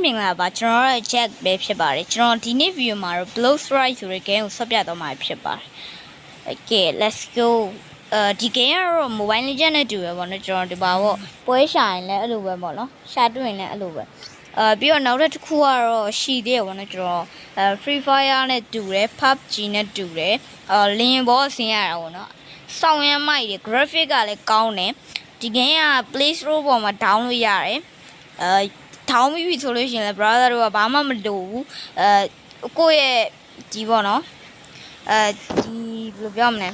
မင်္ဂလာပါကျွန်တော်ရဲ့ Jack ပဲဖြစ်ပါတယ်ကျွန်တော်ဒီနေ့ video မှာတော့ Blow Strike ဆိုတဲ့ game ကိုဆက်ပြတော့မှာဖြစ်ပါတယ် Okay let's go ဒီ game ကတော့ Mobile Legends နဲ့တူပဲပေါ့နော်ကျွန်တော်ဒီပါပေါ့ပွဲရှာရင်လည်းအဲ့လိုပဲပေါ့နော်ရှာတွေ့ရင်လည်းအဲ့လိုပဲပြီးတော့နောက်တစ်ခုကတော့ရှိသေးတယ်ပေါ့နော်ကျွန်တော်Free Fire နဲ့တူတယ် PUBG နဲ့တူတယ်လင်းဘောဆင်းရတာပေါ့နော်စောင်းရမ်းမိုက်တယ် graphic ကလည်းကောင်းတယ်ဒီ game က Play Store ပေါ်မှာ down လို့ရတယ်ထောင်းပြီးဆိုလို့ရှိရင်လည်း brother တို့ကဘာမှမလိုဘူးကိုယ့်ရဲ့ဒီပေါ့နော်ဒီဘယ်လိုပြောမလဲ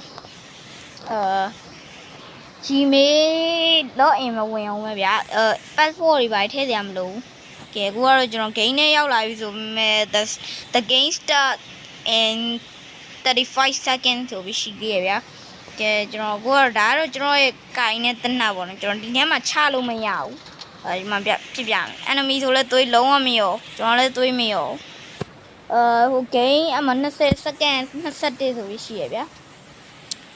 Gmail login မဝင်အောင်ပဲဗျာpassword တွေပါထည့်စရာမလိုဘူးကဲအခုကတော့ကျွန်တော် game နဲ့ရောက်လာပြီဆိုပေမဲ့ the game start in 35 seconds ဆိုပြီးရှိသေးရဗျာကဲကျွန်တော်အခုကတော့ဒါကတော့ကျွန်တော်ရဲ့ gain နဲ့တနတ်ပေါ့နော်ကျွန်တော်ဒီထဲမှာချလို့မရဘူးဒီမှာဖြစ်ပြမယ် enemy ဆိုလဲသွေးလုံးဝမရောကျွန်တော်လည်းသွေးမရောဟို game အမှ20 second 21ဆိုပြီးရှိရဗျာ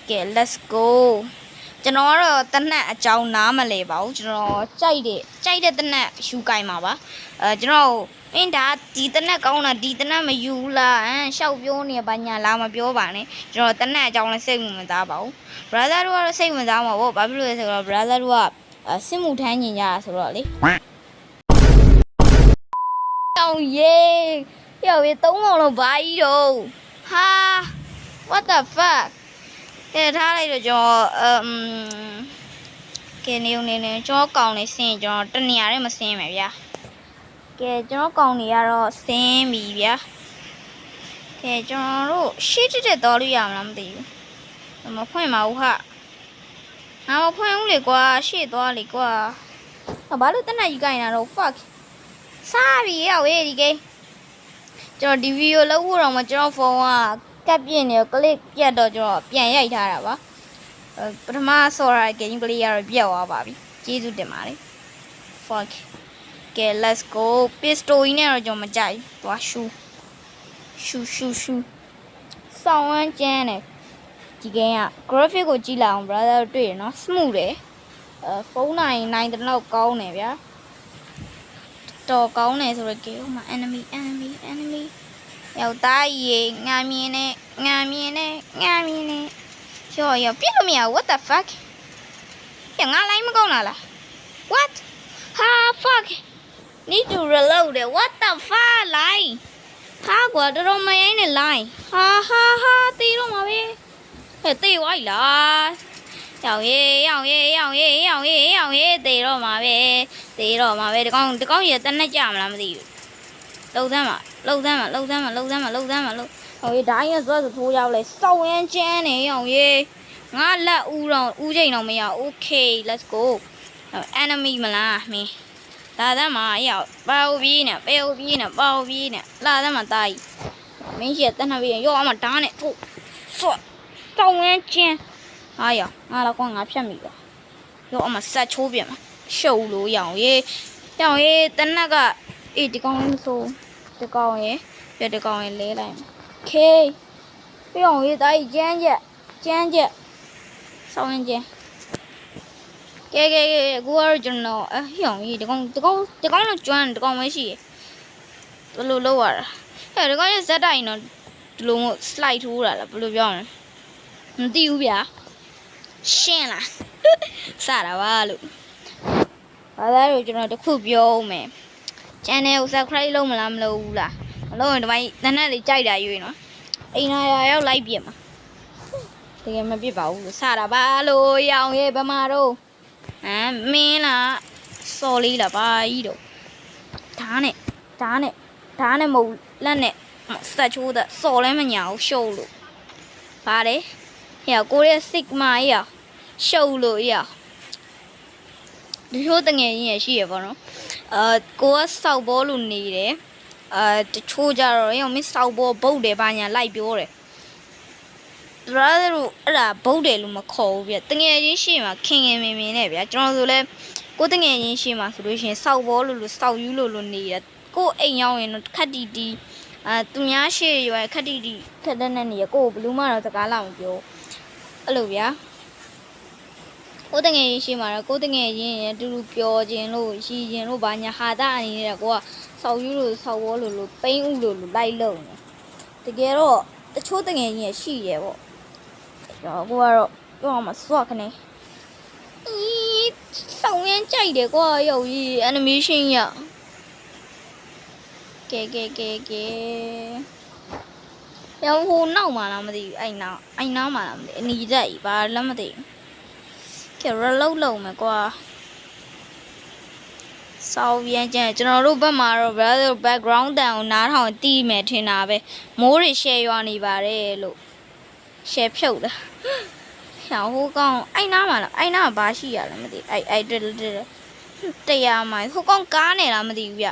ကဲ let's go ကျွန်တော်ကတော့တနတ်အကြောင်းနားမလဲပါဘူးကျွန်တော်ကြိုက်တဲ့တနတ်ယူကင်ပါပါကျွန်တော်အင်းဒါဒီတနတ်ကောင်းတာဒီတနတ်မယူလားရှောက်ပြောနေပါညာလားမပြောပါနဲ့ကျွန်တော်တနတ်အကြောင်းလည်းစိတ်ဝင်စားပါဘူး brother တို့ကတော့စိတ်ဝင်စားမှာပေါ့ဘာဖြစ်လို့လဲဆိုတော့ brother တို့ကစစ်မှုထမ်းညင်ကြတာဆိုတော့လေတောင်ရေးပြောရေးသုံးအောင်လို့ဘာကြီးတော့ဟာ what the fuck ကဲထားလိုက်တော့ကျွန်တော်ကဲနေကျွန်တော်ကောင်းနေစင်ကျွန်တော်တနေရာနဲ့မစင်မယ်ဗျာကဲကျွန်တော်ကောင်းနေရတော့စင်ပြီဗျာကဲကျွန်တော်တို့ရှေ့တက်တော်လို့ရမလားမသိဘူးမဖွင့်ပါဘူးဟာငါမဖွင့်ဘူးလေကွာရှေ့သွားလေကွာဘာလို့တနက်ယူကိုင်းတာတော့ fuck စားပြီရောက်ရေးဒီကိကျွန်တော်ဒီဗီဒီယိုလုပ်ဖို့တော့မကျွန်တော်ဖုန်းကကပ်ပြင်းနေကလစ်ပြတ်တော့ကျွန်တော်ပြန်ရိုက်ထားတာပါပထမဆော်ရဂိမ်းကလေးကတော့ပြတ်သွားပါပြီကျေးဇူးတင်ပါတယ် fuck ကဲ let's go pistol ကြီးနဲ့တော့ကျွန်တော်မကြိုက်သွားရှူစောင်းဝမ်းကျန်းတယ်ဒီ game က graphic ကိုကြည့်လိုက်အောင် brother တို့တွေ့ရနော် smooth တယ်ဖုန်းနိုင်တလောက်ကောင်းတယ်ဗျာတော်ကောင်းတယ်ဆိုတော့ game မှာ enemy ရောက်သားရေငါမြင်နေရောပြစ်လို့မရ what the fuck ငါလိုက်မကောင်းလား what ha fuck need to reload it what the fuck လိုက်ဟာကွာတော်မရိုင်းနဲ့လိုက်ဟာတီးတော့မှာပဲတေးဝိုက်လားရောက်ရေးတေးတော့မှာပဲဒီကောင်းရတနက်ကြမလားမသိဘူးလှုပ်သမ်းမှာဟိုဒါရဇွတ်ထိုးရောက်လဲစောင်းရမ်းကျန်းနေရောက်ရေးငါလက်ဦးချိန်တော့မရ okay let's go enemy မလားမင်းလာသမ်းမှာရောက်ပါဦးပြေးနေလာသမ်းမှာတားကြီးမင်းရှိတနက်ပြီးရောအမဓာတ်နဲ့ထိုးစောင်းရမ်းကျန်းဟာရောက်ငါတော့ကွာငါဖြတ်မိပါရောအမဆက်ချိုးပြန်မှာရှုပ်လို့ရောက်ရေးတနက်ကအေးဒီကောင်လေးမဆိုးဒီကောင်ရေပြဒီကောင်ရေလဲလိုက်โอเคပြောင်းရေးတာကြီးကျန်းချက်စောင်းရင်ကျန်းကဲကိုကတော့ကျွန်တော်ဟျောင်းကြီးဒီကောင်တော့ကျွမ်းဒီကောင်မရှိဘယ်လိုလုပ်ရတာဒီကောင်ရဲ့ဇက်တိုင်းတော့ဒီလိုမျိုး slide ထိုးတာလားဘယ်လိုပြောရလဲမသိဘူးဗျာရှင်းလားစတာပါလို့ဘာသာလို့ကျွန်တော်တခုပြောဦးမယ် channel ကို subscribe လုပ်မလားမလုပ်ဘူးလားမလုပ်ရင်ဒီပိုင်းတနက်လေးကြိုက်တာရွေးနော်အိမ်နာရောက်လိုက်ပြစ်မှာတကယ်မပြစ်ပါဘူးလို့စတာပါလို့ရောင်ရဲ့ဗမာတို့မင်းလားစော်လေးလားဘာကြီးတော့ဓာတ်နဲ့မဟုတ်လက်နဲ့စက်ချိုးတဲ့စော်လဲမညာဘူးရှုပ်လို့ပါတယ်ဟဲ့ကိုရဲ့ sigma ကြီးอ่ะရှုပ်လို့ရဒီလိုတငယ်ချင်းရရှိရပါတော့ကိုကစောက်ဘောလို့နေတယ်တချို့ကြတော့ရောမင်းစောက်ဘောဘုတ်တယ်ဘာညာလိုက်ပြောတယ် brother တို့အဲ့ဒါဘုတ်တယ်လို့မခေါ်ဘူးဗျတငယ်ချင်းရှိမှာခင်မင်းနဲ့ဗျကျွန်တော်ဆိုလဲကိုတငယ်ချင်းရှိမှာဆိုလို့ရှိရင်စောက်ဘောလို့စောက်ယူလို့နေတယ်ကိုအိမ်ရောက်ရင်တော့ခက်တီတီသူများရှေ့ရွယ်ခက်တီတီခက်တဲ့နဲ့နေရကိုဘလူးမတော့စကားလာမပြောအဲ့လိုဗျာ ကိုတငယ်ချင်းရှိမှာတော့ကိုတငယ်ချင်းရဲ့တူတူပျော်ခြင်းလို့ရှိခြင်းလို့ဘာညာဟာတာအနေနဲ့ကိုကဆောက်ယူလို့ဆောက်ဝေါ်လို့ပိန်းဥလို့လိုက်လုံနေတကယ်တော့တချို့တငယ်ချင်းရှိရဲပေါ့ကျွန်တော်ကိုကတော့ပြောအောင်မစွတ်ခနေဆောင်းရမ်းကြိုက်တယ်ကွာရုပ်ကြီး animation ရကဲရောဟိုနောက်မှလားမသိဘူးအဲ့နောက်မှလားမသိအနီးသက်ကြီးဘာလည်းမသိဘူးကဲရလုံးလုံးမယ်ကွာစောင်းရမ်းကြကျွန်တော်တို့ဘက်မှာတော့ brother background တန်ကိုနားထောင်တီးမယ်ထင်တာပဲမိုးတွေ share ရွာနေပါတယ်လို့ share ဖြုတ်တာဟောဟိုကောင်အဲ့နားမှာလားအဲ့နားဘာရှိရလဲမသိအဲ့တရားမိုင်ဟိုကောင်ကားနေလားမသိဘူးဗျ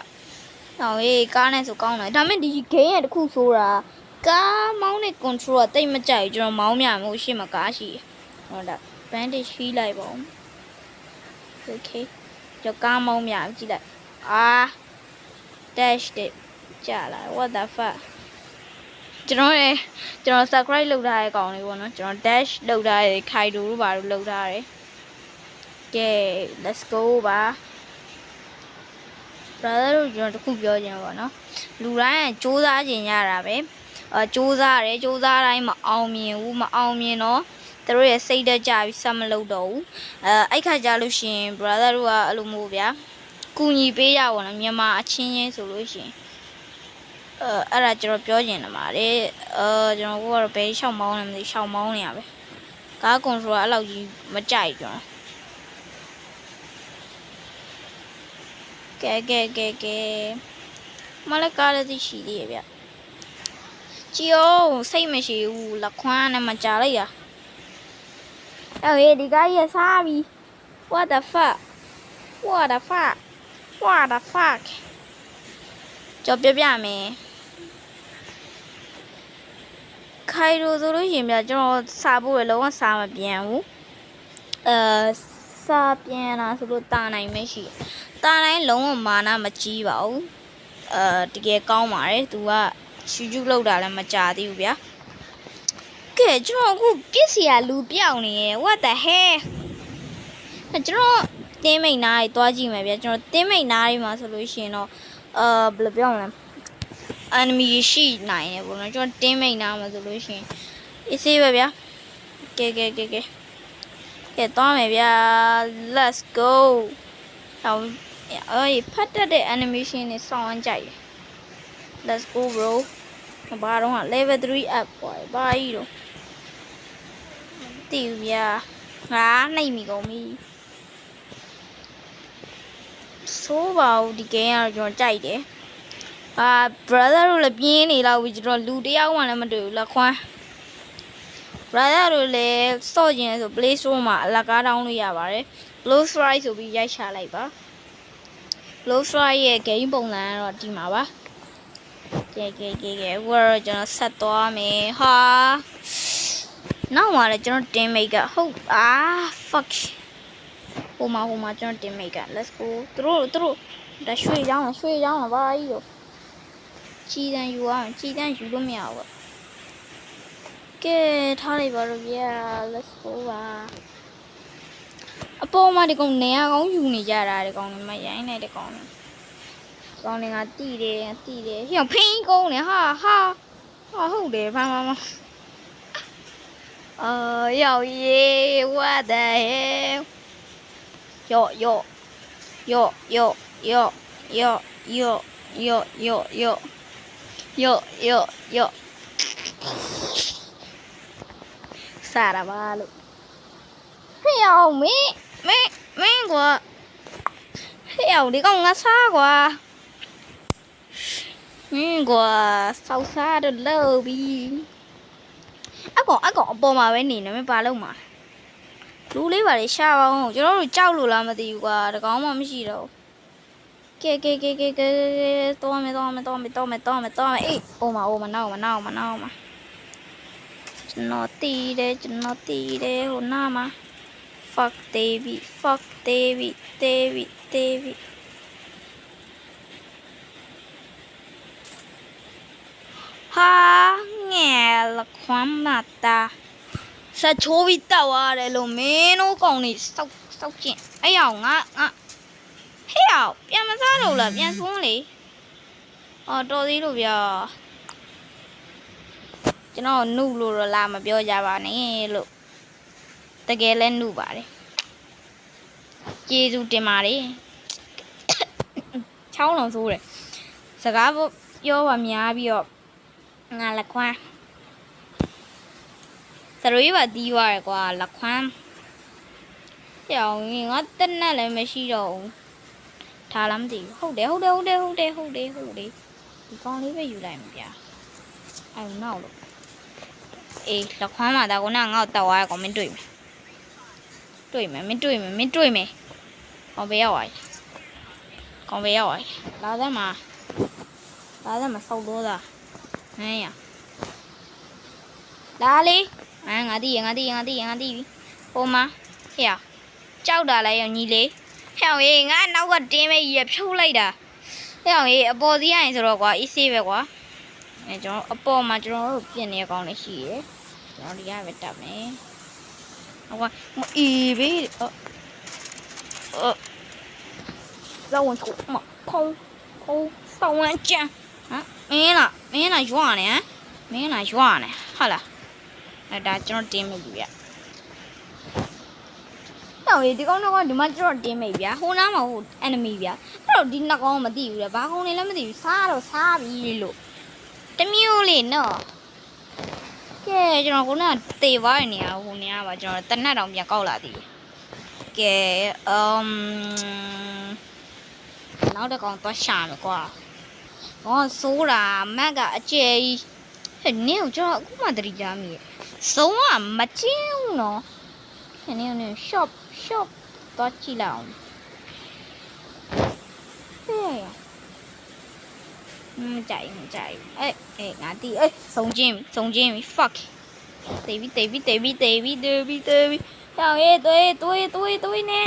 ဟောဟေးကားနေဆိုကောင်းတယ်ဒါပေမဲ့ဒီ game ရဲ့တခုဆိုတာကားမောင်းတဲ့ control ကတိတ်မကြိုက်ကျွန်တော်မောင်းမြမို့ရှေ့မှာကားရှိဟောဒါ bandage ရှိလိုက်ပါဦး okay ကြောကားမောင်းမြကြည့်လိုက်အာ dash တဲ့ကြာလာ what the fuck ကျွန်တော် subscribe လုပ်ထားတဲ့ကောင်လေးပေါ့နော်ကျွန်တော် dash လုပ်ထားတယ်ခိုင်တူတို့ဘာလို့လုပ်ထားတယ်ကဲ let's go ပါ brother တို့ကျွန်တော်တခုပြောချင်ပါနော်လူတိုင်းကစူးစမ်းခြင်းရတာပဲစူးစမ်းတိုင်းမအောင်မြင်တော့သူတို့ရဲ့စိတ်တက်ကြပြီးဆက်မလုပ်တော့ဘူးအဲ့ခါကြလို့ရှင် brother တို့ကအဲ့လိုမျိုးဗျာကူညီပေးရပါတော့မြန်မာအချင်းချင်းဆိုလို့ရှင်အဲ့ဒါကျွန်တော်ပြောချင်တယ်ပါတယ်ကျွန်တော်ကတော့ဘယ်ရှောက်မောင်းလဲမသိရှောက်မောင်းနေရပဲကားကွန်ထရိုလ်အဲ့လောက်ကြီးမကြိုက်ကျွန်တော်ကဲမလည်းကားလည်းသိရှိသေးရဲ့ဗျကြည်အောင်စိတ်မရှိဘူးလက်ခွမ်းနဲ့မကြလိုက်ရအဲ့ဟေးဒီကားကြီးစားပြီ what the fuck ကြော်ပြပြမယ်ခိုင်ရိုဆိုလို့ရှင်ဗျာကျွန်တော်စာဖို့ရလုံးဝစာမပြန်ဘူးစာပြန်လာဆိုလို့တာနိုင်မရှိတာနိုင်လုံးဝမာနမကြီးပါဘူးတကယ်ကောင်းပါတယ်သူကရှူးလောက်တာလည်းမကြသေးဘူးဗျာကဲကျွန်တော်အခုပြစ်စီရလူပြောင်းနေရယ် what the hell ကျွန်တော်တင်းမိန်နားကြီးတွားကြည့်မယ်ဗျာကျွန်တော်တင်းမိန်နားကြီးမှာဆိုလို့ရှိရင်တော့ဘယ်လိုပြောမလဲ enemy ရှိနိုင်တယ်ပေါ့နော်ကျွန်တော်တင်းမိန်နားမှာဆိုလို့ရှိရင်အေးဆေးပဲဗျာကဲသွားမယ်ဗျာ let's go ဖတ်တတ်တဲ့ animation နဲ့ဆောင်းကြိုက်တယ် let's go bro ဘာတော့ level 3 up ပေါ့ဘာကြီးတော့တီးဗျာငါနှိပ်မိကုန်ပြီဆိုးပါဦးဒီ game ကတော့ကျွန်တော်ကြိုက်တယ်brother တို့လည်းပြင်းနေလောက်ပြီကျွန်တော်လူတယောက်မှလည်းမတွေ့ဘူးလက်ခွမ်း brother တို့လည်းစော့ကျင်ဆို play store မှာအလကားတောင်းလို့ရပါတယ် blow strike ဆိုပြီးရိုက်ချလိုက်ပါ blow strike ရဲ့ game ပုံစံကတော့ဒီမှာပါကဲအခုတော့ကျွန်တော်ဆက်သွားမယ်ဟာနောက်မှာလည်းကျွန်တော် teammate ကဟုတ်fuck ဟိုမှာကျွန်တော် teammate က let's go သူတို့ဒါရွှေ့ကြောင်းလားဘာကြီးရောကြီးတန်းယူအောင်ကြီးတန်းယူလို့မရဘူးကဲထားလိုက်ပါတော့ဗျာ let's go ပါအပေါ်မှာဒီကောင်နေရာကောင်းယူနေကြတာဒီကောင်တွေမရိုင်းနေတဲ့ကောင်တွေကောင်တွေကတီးတယ်ဟိုဖိန်းကုန်းနေဟာဟုတ်တယ်ဘာရောက်ရေ what the hell ယောစားရပါလို့ဟဲ့အောင်မင်းကွာဟဲ့အောင်ဒီကောင်ငါစားကွာမင်းကွာစောက်စားတော့လို့ပြီအကောင်အပေါ်မှာပဲနေနေမပါလို့မှာလူလေးပါလေရှာပါအောင်ကျွန်တော်တို့ကြောက်လို့လားမသိဘူးကွာတကောင်မှမရှိတော့ကဲတော့မယ်အေးအိုးမနောက်မှာကျွန်တော်တီးတယ်ဟိုနားမှာ fuck David ဟာငယ်လခွမ်းမတာ ဆက်ချိုးပြီးတောက်ရတယ်လို့မင်းတို့ကောင်နေစောက်ကျင်အဲ့ရောက်ငါဟဲ့ရောက်ပြန်မစားတော့လားပြန်ဆုံးလေအော်တော်သေးလို့ဗျာကျွန်တော်နှုတ်လို့တော့လာမပြောကြပါနဲ့လို့တကယ်လဲနှုတ်ပါတယ်ကျေးဇူးတင်ပါတယ်ချောင်းလုံးဆိုးတယ်စကားပြောပါများပြီးတော့ငါလက်ခွမ်းသရွေးပါတီးသွားရကွာလက်ခွမ်းကြောင်ငါတက်နဲ့လည်းမရှိတော့ဘူးထားလားမသိဘူးဟုတ်တယ်ဒီကောင်းလေးပဲယူလိုက်မှာဗျာအဲ့နောက်လို့အေးလက်ခွမ်းမှာဒါကငါ့ကိုတောက်သွားရကောင်မင်းတွေ့မယ်မင်းတွေ့မယ်ကောင်ပဲရောက်သွားလာသမ်းမှာစောက်တော့တာဟဲ့ရလာလေငါတီးပြီဟိုမှာဟဲ့ကြောက်တာလဲရောညီလေးဟဲ့ရေငါနောက်ကတင်းမဲ့ကြီးဖြုတ်လိုက်တာဟဲ့ရေအပေါ်စီးရရင်ဆိုတော့ကွာအေးဆေးပဲကွာကျွန်တော်အပေါ်မှာကျွန်တော်တို့ပြင်နေကောင်းလေးရှိရယ်ကျွန်တော်ဒီကပဲတက်မယ်ဟုတ်ကွာအေးဘေးဇောင်းချိုမခေါစောင်းဝမ်းကြမ်းမင်းလားရွာနေဟုတ်လားအဲ့ဒါကျွန်တော်တင်းမိပြီဗျတော့ဒီကောင်တော့ဒီမှာကျွန်တော်တင်းမိဗျာဟိုနားမှာဟို enemy ဗျာအဲ့တော့ဒီနှစ်ကောင်မသိဘူးလေဘာကောင်နေလဲမသိဘူးစားပြီလို့တမျိုးလေးနော်ကဲကျွန်တော်ခုနကတေသွားနေရဟိုနေရပါကျွန်တော်တနတ်တောင်ပြန်ကောက်လာသေးကဲနောက်တစ်ကောင်သွားရှာမယ်ကွာဆိုးတာမက်ကအကျယ်ကြီးဟဲ့နင်းကိုကျွန်တော်အခုမှတတိကြမိရဲ့ဆုံးကမကျင်းဘူးနော်ခင်ဗျား shop တော့ကြည့်လိုက်အောင်ဟဲ့မကြိုက်အေးငါတီးဆုံးချင်းပြီ fuck တေးပြီဟောရေးတွေးနေ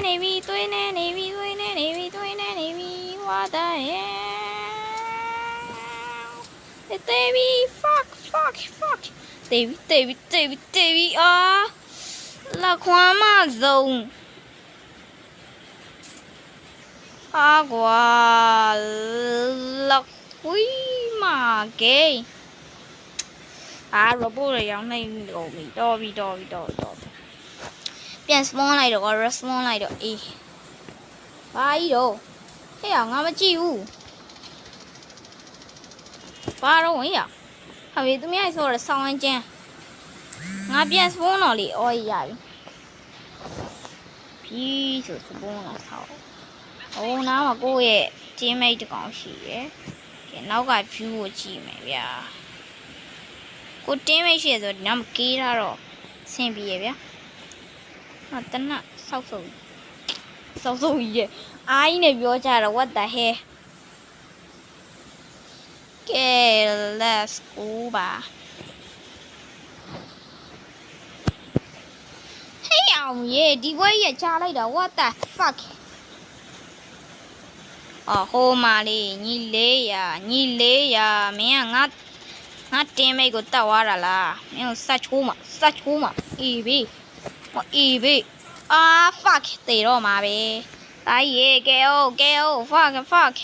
နေပြီ what the hell တေးပြီ fuck တေးပြီလက်ခွမ်းမဆုံးကွာလက်ခွေးမကဲrobot ရအောင်နေတော့ပြီတော်ပြီပြန် spawn လိုက်တော့ respawn လိုက်တော့အေးဘာကြီးတော့ဟဲ့ငါမကြည့်ဘူးဘာတော့ဟဲ့ဟာဘေးသူများဆိုတော့ဆောင်းဝမ်းကျန်းငါပြန် spawn တော့လေအော်ရပြီဆို spawn တော့ဆောက်ဟိုနားမှာကိုယ့်ရဲ့ teammate တကောင်ရှိရယ်ကဲနောက်က view ကိုကြည့်မယ်ဗျာကို teammate ရှိရဆိုဒီနားမှာကေးထားတော့ဆင်ပြေရဗျာတနတ်ဆောက်ကြီးရဲ့အားကြီးနဲ့ပြောကြတော့ what the hell ကဲ let's go ပါဟေးအောင်ရေဒီဘွဲကြီးချလိုက်တာ what the fuck ဟိုမာလေးညီလေးရမင်းကငါတင်းမိတ်ကိုတောက်သွားတာလားမင်းကိုစတ်ချိုးမှာအေးဘေးfuck တေတော့မှာပဲတိုင်းရေကဲအို fuck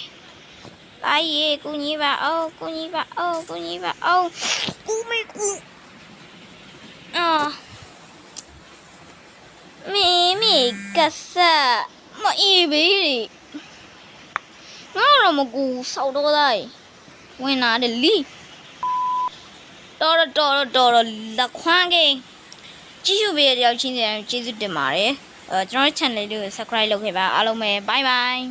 တိုင်းရေကူညီပါကူမေမေကဆာမအေးဘေးငါတော့မကူစောက်တော့တိုင်းဝင်လာတယ်လီတော်လက်ခွမ်းကိန်းကြည့်ရှုပေးတဲ့ရောက်ချင်းတွေကျေးဇူးတင်ပါတယ်ကျွန်တော် channel လေးကို subscribe လုပ်ခဲ့ပါအားလုံးပဲ bye bye